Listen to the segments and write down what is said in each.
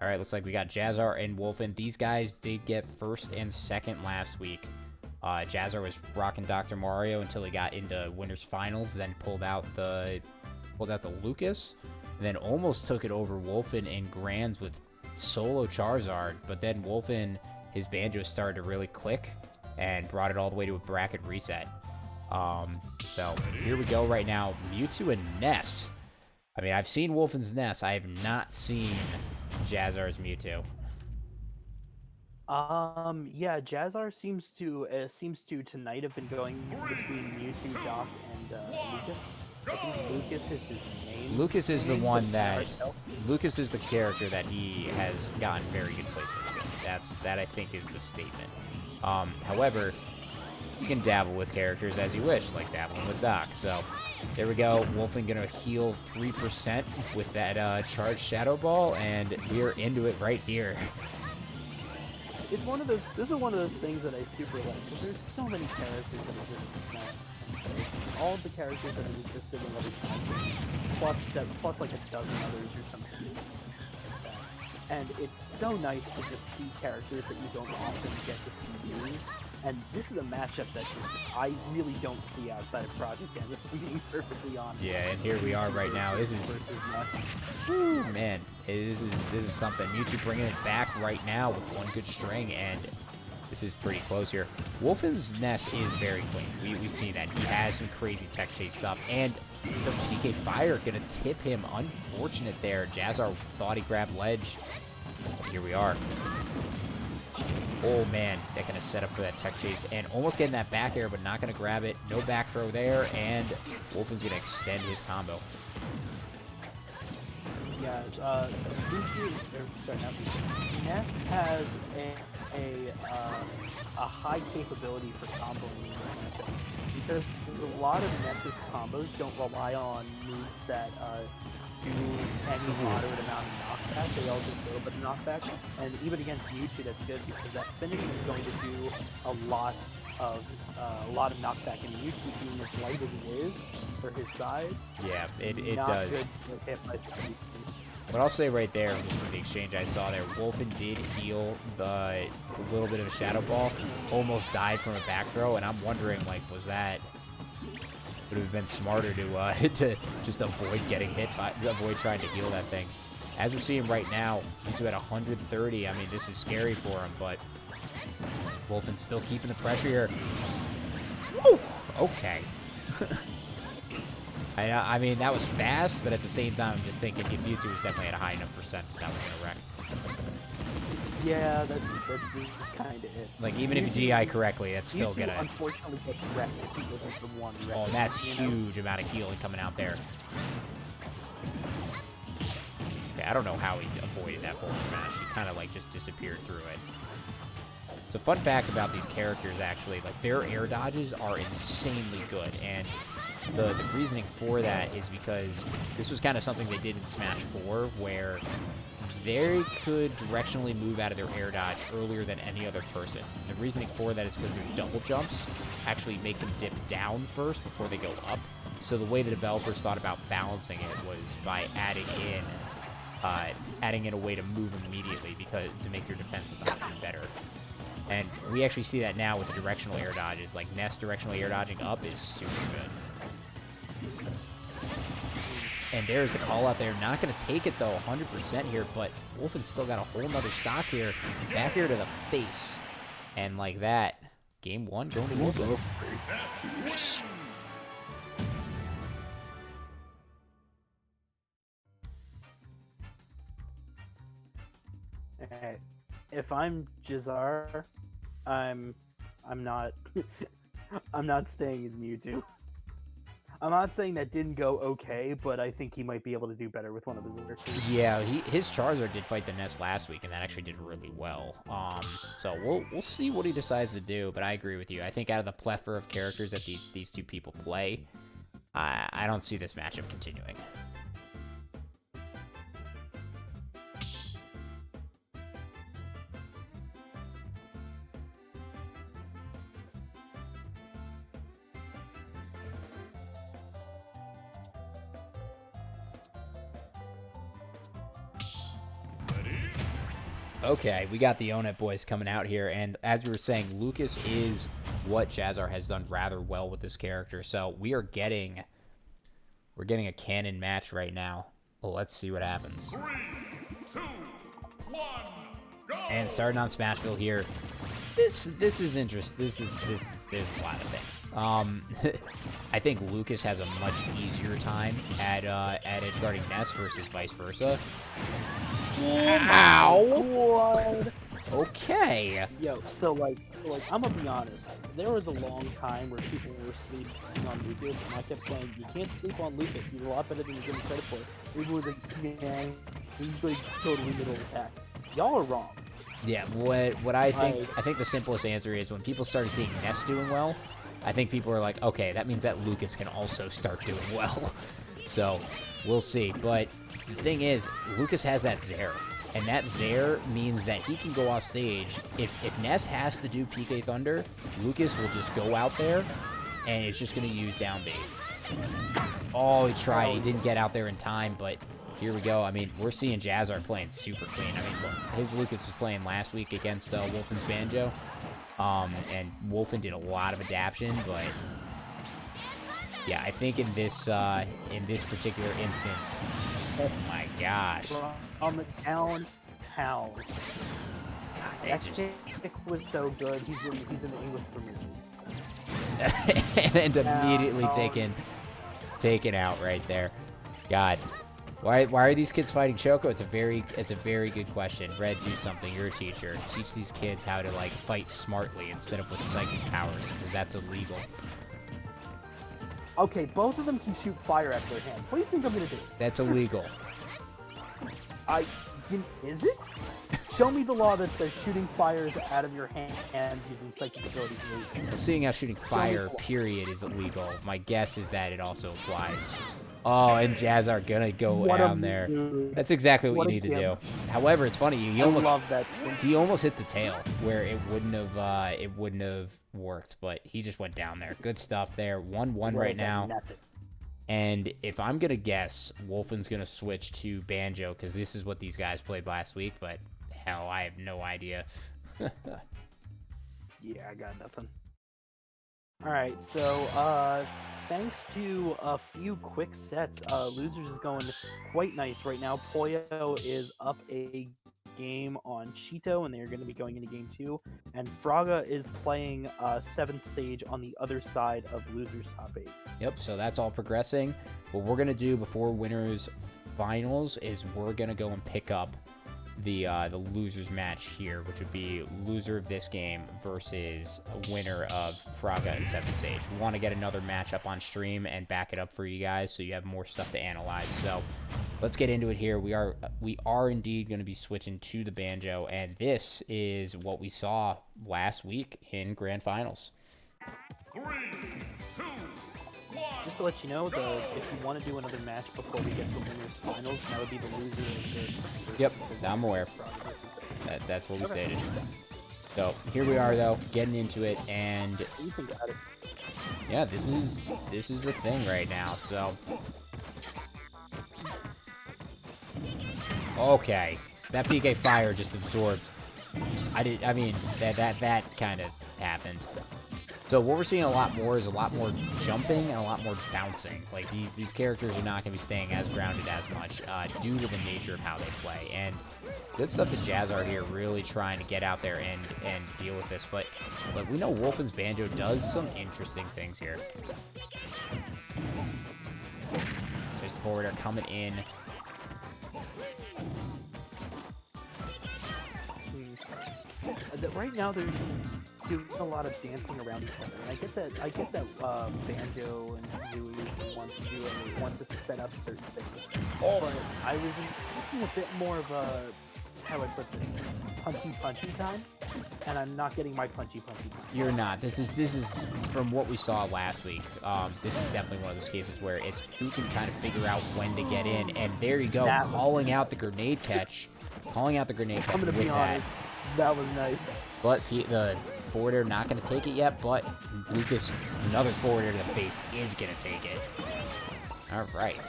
All right, looks like we got JaZaR and Wolfen. These guys did get first and second last week. JaZaR was rocking Dr. Mario until he got into winners finals, then pulled out the Lucas, and then almost took it over Wolfen in grands with solo Charizard. But then Wolfen, his Banjo started to really click and brought it all the way to a bracket reset. So here we go right now. Mewtwo and Ness. I mean, I've seen Wolfen's Ness. I have not seen JaZaR's Mewtwo. Yeah, JaZaR seems to tonight have been going between Mewtwo, Doc, and Lucas. I think Lucas is his main. Lucas is the one that Lucas is the character that he has gotten very good placements with. That I think is the statement. However, you can dabble with characters as you wish, like dabbling with Doc. So there we go. Wolfen gonna heal 3% with that charged Shadow Ball, and we're into it right here. It's one of those. This is one of those things that I super like because there's so many characters that exist in Smash. All of the characters that have existed in other Smash, plus like a dozen others or something. And it's so nice to just see characters that you don't often get to see used. And this is a matchup that I really don't see outside of Project M, if I'm being perfectly honest. Yeah, and here we are right now. This is, whew, man, this is something. Mewtwo bringing it back right now with one good string, and this is pretty close here. Wolfen's Ness is very clean. We've seen that. He has some crazy tech chase stuff, and the PK Fire gonna tip him. Unfortunate there. JaZaR thought he grabbed ledge. Here we are. Oh, man, they're going to set up for that tech chase and almost getting that back air, but not going to grab it. No back throw there, and Wolfen's going to extend his combo. Yeah, Ness has a high capability for comboing in this matchup because a lot of Ness's combos don't rely on moves that do any moderate amount of knockback. They all do a little bit of knockback, and even against Mewtwo, that's good because that finish is going to do a lot of knockback. And Mewtwo being as light as he is for his size, yeah, it not does. Good hit by But I'll say right there, just from the exchange I saw there, Wolfen did heal the little bit of a Shadow Ball, almost died from a back throw, and I'm wondering, like, was that... Would have been smarter to just avoid getting hit, avoid trying to heal that thing. As we're seeing right now, Mewtwo at 130. I mean, this is scary for him, but Wolfen's still keeping the pressure here. Woo! Okay. I mean, that was fast, but at the same time, I'm just thinking Mewtwo was definitely at a high enough percent that was going to wreck. Yeah, that's kind of it. Like, even if you GI correctly, that's still Mewtwo gonna... unfortunately get wrecked if he wasn't the one wrecked. Oh, that's huge amount of healing coming out there. Okay, I don't know how he avoided that forward smash. He kind of, like, just disappeared through it. So, fun fact about these characters, actually, like, their air dodges are insanely good, and the reasoning for that is because this was kind of something they did in Smash 4, where they could directionally move out of their air dodge earlier than any other person. The reasoning for that is because their double jumps actually make them dip down first before they go up. So the way the developers thought about balancing it was by adding in a way to move them immediately to make your defensive option better. And we actually see that now with the directional air dodges. Like, Ness directional air dodging up is super good. And there's the call out there. Not going to take it, though, 100% here, but Wolfen's still got a whole nother stock here. Back here to the face. And like that, game one going to Wolfen. If I'm JaZaR, I'm not I'm not staying as Mewtwo. I'm not saying that didn't go okay, but I think he might be able to do better with one of his other two. Yeah, his Charizard did fight the Ness last week, and that actually did really well. So we'll see what he decides to do, but I agree with you. I think out of the plethora of characters that these two people play, I don't see this matchup continuing. Okay, we got the Own It boys coming out here, and as we were saying, Lucas is what JaZaR has done rather well with this character. So we're getting a canon match right now. Well, let's see what happens. 3, 2, 1, go! And starting on Smashville here. This is interesting. There's a lot of things. I think Lucas has a much easier time at edge guarding Ness versus vice versa. Ow! What? Okay. Yo, so like I'm gonna be honest. There was a long time where people were sleeping on Lucas, and I kept saying you can't sleep on Lucas. He's a lot better than he's getting credit for. People were like, yeah, he's like totally middle attack. Y'all are wrong. Yeah, what I think the simplest answer is when people started seeing Ness doing well, I think people are like, okay, that means that Lucas can also start doing well. So we'll see. But the thing is, Lucas has that ZaR, and that ZaR means that he can go off stage. If Ness has to do PK Thunder, Lucas will just go out there, and it's just going to use down bait. Oh, he tried. He didn't get out there in time, but here we go. I mean, we're seeing JaZaR playing super clean. I mean, look, his Lucas was playing last week against Wolfen's Banjo, and Wolfen did a lot of adaptation, but yeah, I think in this particular instance, oh my gosh, On the downtown. God, That kick was so good. He's in the English Premier League. and immediately taken out right there. God. Why are these kids fighting Choco? It's a very good question. Red, do something. You're a teacher. Teach these kids how to like fight smartly instead of with psychic powers, because that's illegal. Okay, both of them can shoot fire at their hands. What do you think I'm gonna do? That's illegal. Is it? Show me the law that the shooting fires out of your hands using psychic abilities is illegal. Seeing how shooting fire, period, is illegal, my guess is that it also applies. Oh, and JaZaR gonna go down there. That's exactly what you need to do. However, it's funny. He almost hit the tail where it wouldn't have worked, but he just went down there. Good stuff there. 1-1 right now. And if I'm gonna guess, Wolfen's gonna switch to Banjo because this is what these guys played last week. But hell, I have no idea. Yeah, I got nothing. Alright, so thanks to a few quick sets, Losers is going quite nice right now. Poyo is up a game on Cheeto, and they're going to be going into game 2. And Fraga is playing 7th stage on the other side of Losers top 8. Yep, so that's all progressing. What we're going to do before Winners Finals is we're going to go and pick up the losers match here, which would be loser of this game versus a winner of Fraga and 7th stage. We want to get another match up on stream and back it up for you guys so you have more stuff to analyze. So let's get into it here. We are indeed going to be switching to the Banjo, and this is what we saw last week in Grand Finals. 3, 2, 1. Just to let you know, if you want to do another match before we get to Winners Finals, that would be the loser of this. Yep, I'm aware. That's what we stated. So here we are, though, getting into it, and You think about it. yeah, this is a thing right now. So okay, that PK fire just absorbed. I mean that kind of happened. So what we're seeing a lot more is a lot more jumping and a lot more bouncing. Like these characters are not going to be staying as grounded as much due to the nature of how they play. And good stuff to JaZaR here, really trying to get out there and deal with this. But we know Wolfen's Banjo does some interesting things here. There's the forwarder coming in. Right now they're doing a lot of dancing around each other. And I get that Banjo and Zooey want to do and they want to set up certain things. But I was expecting a bit more of a, how do I put this, punchy time, and I'm not getting my punchy time. You're not. This is from what we saw last week. This is definitely one of those cases where it's who can kind of figure out when to get in. And there you go, calling out the grenade catch. Calling out the grenade catch. I'm gonna be honest, that was nice. But the forwarder not going to take it yet, but Lucas, another forwarder to the face, is going to take it. All right.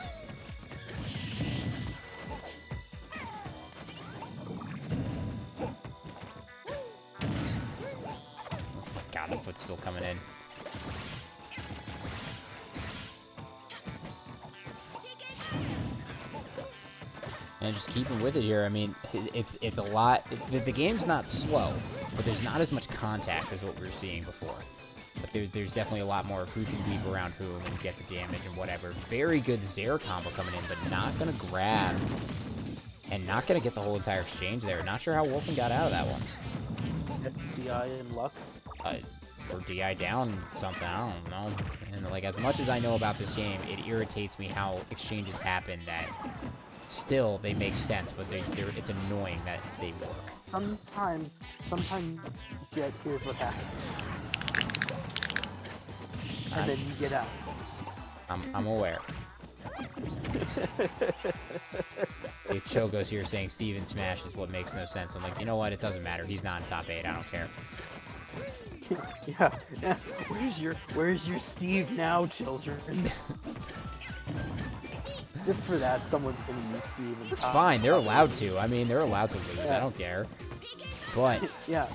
input's still coming in. And just keeping with it here, I mean, it's a lot. The game's not slow, but there's not as much contact as what we were seeing before. But there's definitely a lot more of who can weave around who and get the damage and whatever. Very good JaZaR combo coming in, but not going to grab. And not going to get the whole entire exchange there. Not sure how Wolfen got out of that one. DI in luck. Or DI down something, I don't know. And like, as much as I know about this game, it irritates me how exchanges happen that still they make sense, but it's annoying that they work. Sometimes, Jet, here's what happens. And then you get out. I'm aware. Chogo's here saying Steven Smash is what makes no sense. I'm like, you know what? It doesn't matter. He's not in top 8. I don't care. Yeah. Where's your Steve now, children? Just for that, someone's gonna use Steve. It's fine. They're allowed to. I mean, they're allowed to lose. I don't care. But yeah,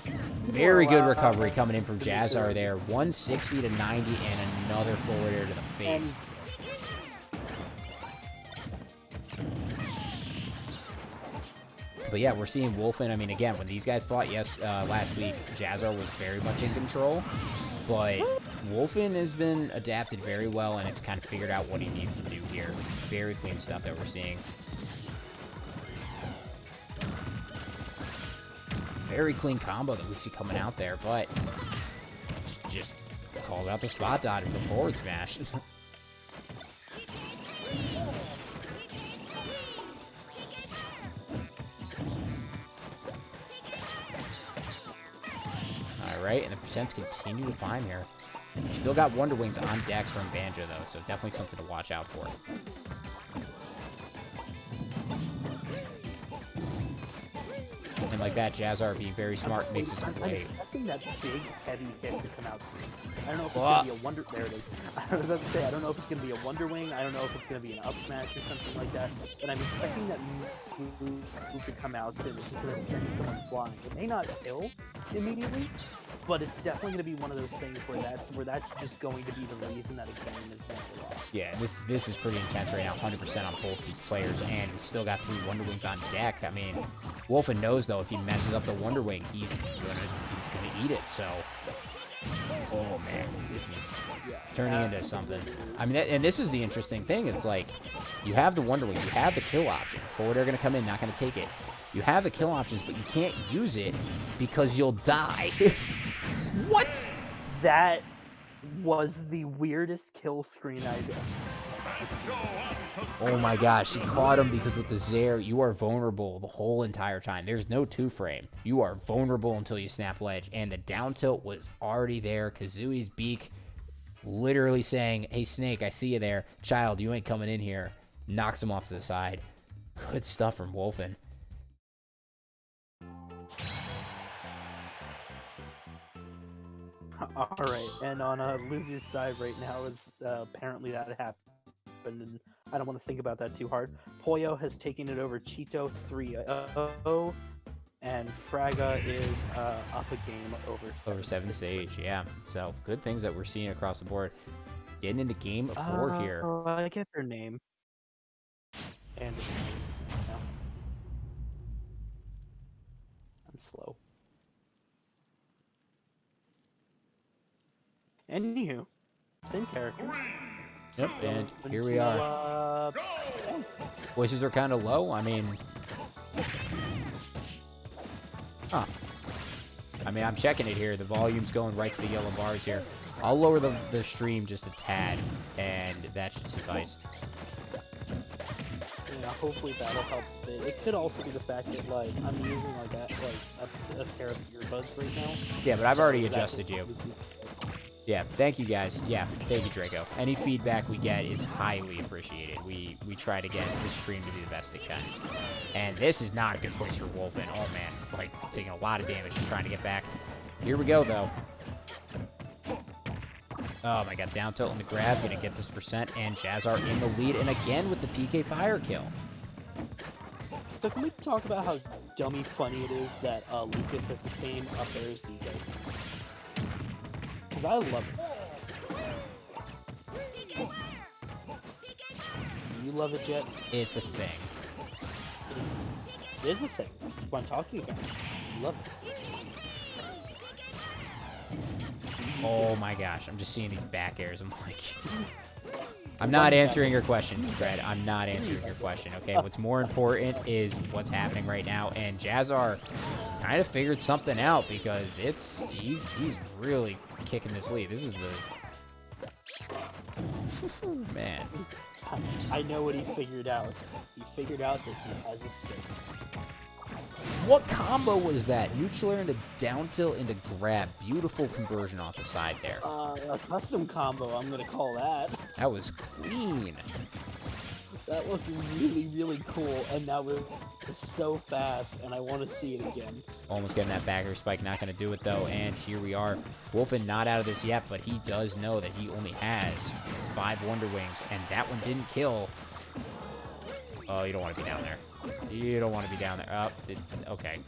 very good recovery coming in from JaZaR there. 160 to 90 and another forward air to the face. But yeah, we're seeing Wolfen. I mean, again, when these guys fought last week, JaZaR was very much in control. But Wolfen has been adapted very well and has kind of figured out what he needs to do here. Very clean stuff that we're seeing. Very clean combo that we see coming out there, but just calls out the spot dodge with the forward smash. Alright, and the percents continue to climb here. We still got Wonder Wings on deck from Banjo, though, so definitely something to watch out for. And like that, JaZaR being very smart makes his I'm way. expecting that big, heavy hit to come out soon. I don't know if it's going to be a Wonder... There it is. I was about to say, I don't know if it's going to be a Wonder Wing. I don't know if it's going to be an up smash or something like that. But I'm expecting that move to come out soon, which is going to send someone flying. It may not kill immediately, but it's definitely going to be one of those things where that's just going to be the reason that a game is never lost. Yeah, this is pretty intense right now, 100% on both these players, and we still got 3 Wonder Wings on deck. I mean, Wolfen knows, though, if he messes up the Wonder Wing, he's gonna eat it, so... Oh, man, this is turning into something. I mean, and this is the interesting thing. It's like, you have the Wonder Wing, you have the kill option. Forward air gonna come in, not gonna take it. You have the kill options, but you can't use it because you'll die. What? That was the weirdest kill screen I've ever. Oh my gosh, he caught him because with the JaZaR, you are vulnerable the whole entire time. There's no 2-frame. You are vulnerable until you snap ledge, and the down tilt was already there. Kazui's beak literally saying, hey, Snake, I see you there. Child, you ain't coming in here. Knocks him off to the side. Good stuff from Wolfen. Alright, and on a loser's side right now is apparently that happened, and I don't want to think about that too hard. Poyo has taken it over Cheeto 3-0, and Fraga is up a game over 7 stage, yeah. So, good things that we're seeing across the board. Getting into game 4 here. I get their name. And no. I'm slow. Anywho, same characters. Yep, and here we are. Voices are kind of low. I mean, I'm checking it here. The volume's going right to the yellow bars here. I'll lower the stream just a tad, and that should suffice. Yeah, hopefully that'll help a bit. It could also be the fact that like I'm using a pair of earbuds right now. Yeah, but I've already adjusted you. Yeah, thank you guys. Yeah, thank you, Draco. Any feedback we get is highly appreciated. We try to get this stream to be the best it can. And this is not a good place for Wolfen. Oh man, like taking a lot of damage just trying to get back. Here we go though. Oh my god, down tilt in the grab, gonna get this percent, and JaZaR in the lead, and again with the PK fire kill. So can we talk about how dummy funny it is that Lucas has the same up air as DJ? because I love it. You love it, Jet? It's a thing. It is a thing. That's what I'm talking about. You love it. Oh my gosh, I'm just seeing these back airs. I'm like, I'm not answering your question, Fred. I'm not answering your question, okay? What's more important is what's happening right now, and JaZaR kind of figured something out because he's really kicking this lead. This is the man. I know what he figured out. He figured out that he has a stick. What combo was that? Neutral air into down tilt into grab. Beautiful conversion off the side there. A custom combo, I'm gonna call that. That was clean. That looked really, really cool, and that was so fast, and I want to see it again. Almost getting that back air spike, not going to do it though, and here we are. Wolfen not out of this yet, but he does know that he only has 5 Wonder Wings, and that one didn't kill. Oh, you don't want to be down there. You don't want to be down there. Oh, okay.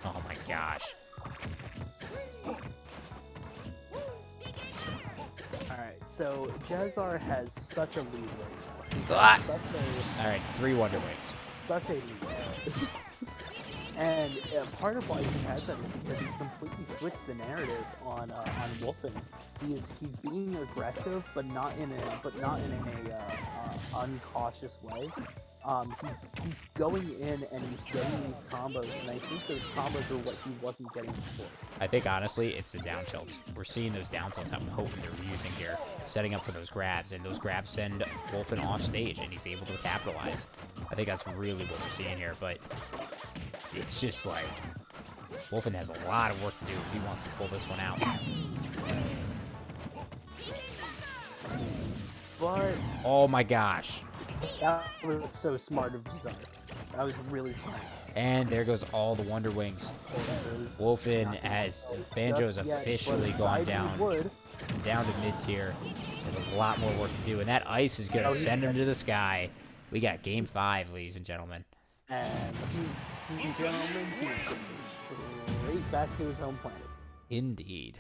Oh my gosh. Alright, so JaZaR has such a lead right now. Ah! Alright, 3 Wonder Wings. Such a lead. And part of why he has that is because he's completely switched the narrative on Wolfen. He's being aggressive, but not in a uncautious way. He's going in and he's getting these combos, and I think those combos are what he wasn't getting before. I think honestly, it's the down tilts. We're seeing those down tilts, how potent they're using here, setting up for those grabs, and those grabs send Wolfen off stage, and he's able to capitalize. I think that's really what we're seeing here, but it's just like Wolfen has a lot of work to do if he wants to pull this one out. But oh my gosh. that was so smart of JaZaR. That was really smart. And there goes all the Wonder Wings. Wolfen has Banjo has officially gone down to mid-tier. There's a lot more work to do, and that ice is going to send him to the sky. We got game 5, ladies and gentlemen. And ladies and gentlemen, he's going straight back to his home planet. Indeed.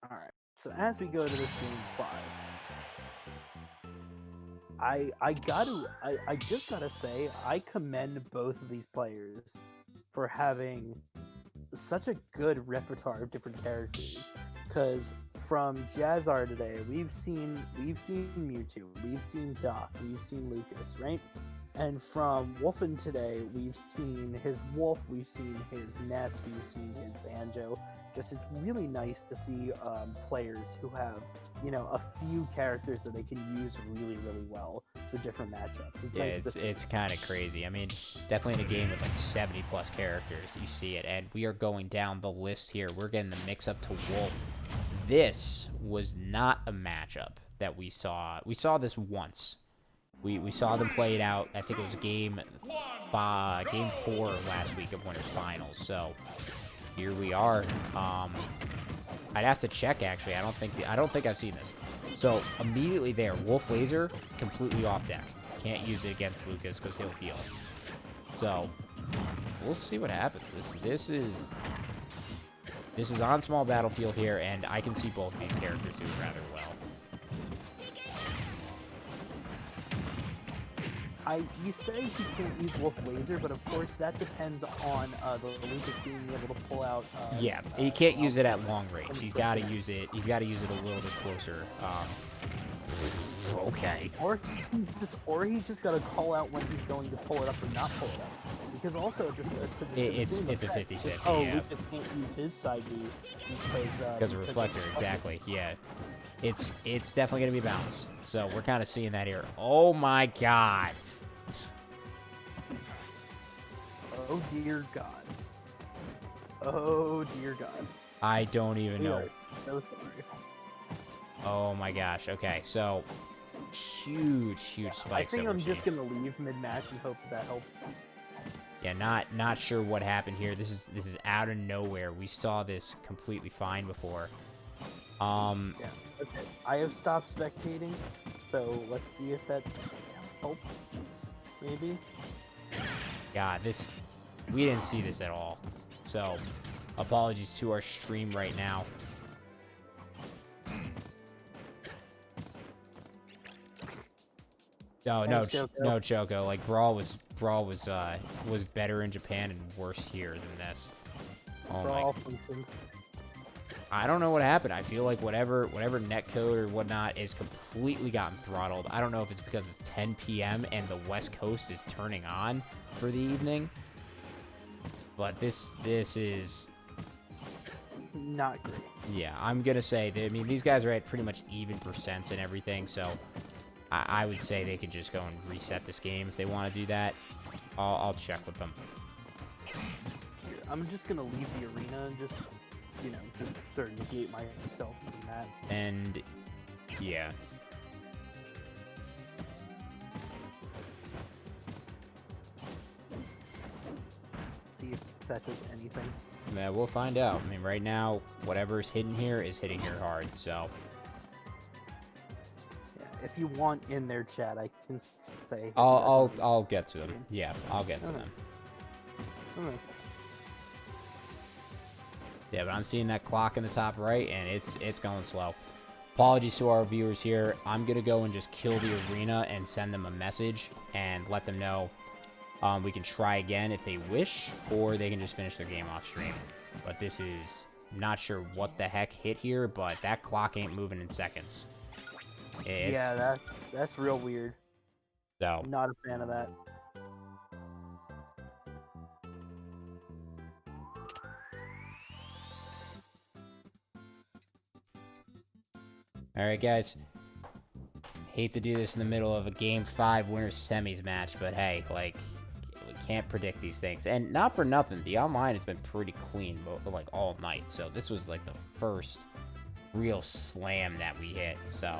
Alright, so as we go to this game 5, I just gotta say, I commend both of these players for having such a good repertoire of different characters. Because from JaZaR today, we've seen Mewtwo, we've seen Doc, we've seen Lucas, right? And from Wolfen today, we've seen his Wolf, we've seen his Ness, we've seen his Banjo. Just it's really nice to see players who have, you know, a few characters that they can use really, really well for different matchups. It's yeah, nice it's kind of crazy. I mean, definitely in a game with like 70 plus characters, you see it. And we are going down the list here. We're getting the mix up to Wolf. This was not a matchup that we saw. We saw this once. We saw them play it out. I think it was game 4 last week of Winners Finals. So here we are. I'd have to check actually. I don't think I've seen this. So immediately there, Wolf Laser completely off deck. Can't use it against Lucas because he'll heal. So we'll see what happens. This is on small battlefield here, and I can see both these characters doing rather well. You say he can't use Wolf Laser, but of course that depends on the Lucas being able to pull out. Yeah, he can't use it at long range. He's got to use it. He's got to use it a little bit closer. Okay. Or he's just got to call out when he's going to pull it up or not pull it up. Because also it's a 50-50. Oh, yeah. Lucas can't use his side B because of reflector. Exactly. Yeah. It's definitely gonna be a bounce. So we're kind of seeing that here. Oh my God. Oh dear God. Oh dear God. I don't even know. So sorry. Oh my gosh. Okay, so huge spikes. I think I'm just gonna leave mid-match and hope that helps. Yeah, not sure what happened here. This is out of nowhere. We saw this completely fine before. Yeah. Okay. I have stopped spectating, so let's see if that helps. Maybe. God, we didn't see this at all. So, apologies to our stream right now. No, no, Choco. Like Brawl was better in Japan and worse here than this. Oh my. I don't know what happened. I feel like whatever netcode or whatnot is completely gotten throttled. I don't know if it's because it's 10 p.m. and the West Coast is turning on for the evening. But this is not great. Yeah, I'm gonna say I mean these guys are at pretty much even percents and everything, so I would say they could just go and reset this game if they want to do that. I'll check with them. Here, I'm just gonna leave the arena and just sort of negate myself from that. And yeah. See if that does anything. Yeah, we'll find out. I mean, right now, whatever's hidden here is hitting here hard, so. Yeah, if you want in their chat, I can say. I'll get to them. Yeah, I'll get to them. Okay. Yeah, but I'm seeing that clock in the top right, and it's going slow. Apologies to our viewers here. I'm gonna go and just kill the arena and send them a message and let them know we can try again if they wish, or they can just finish their game off stream. But this is not sure what the heck hit here, but that clock ain't moving in seconds. Yeah, that's real weird. So Not a fan of that. all right, guys. Hate to do this in the middle of a Game 5 winners semis match, but hey, like, we can't predict these things. And not for nothing, the online has been pretty clean, like, all night. So this was, like, the first real slam that we hit, so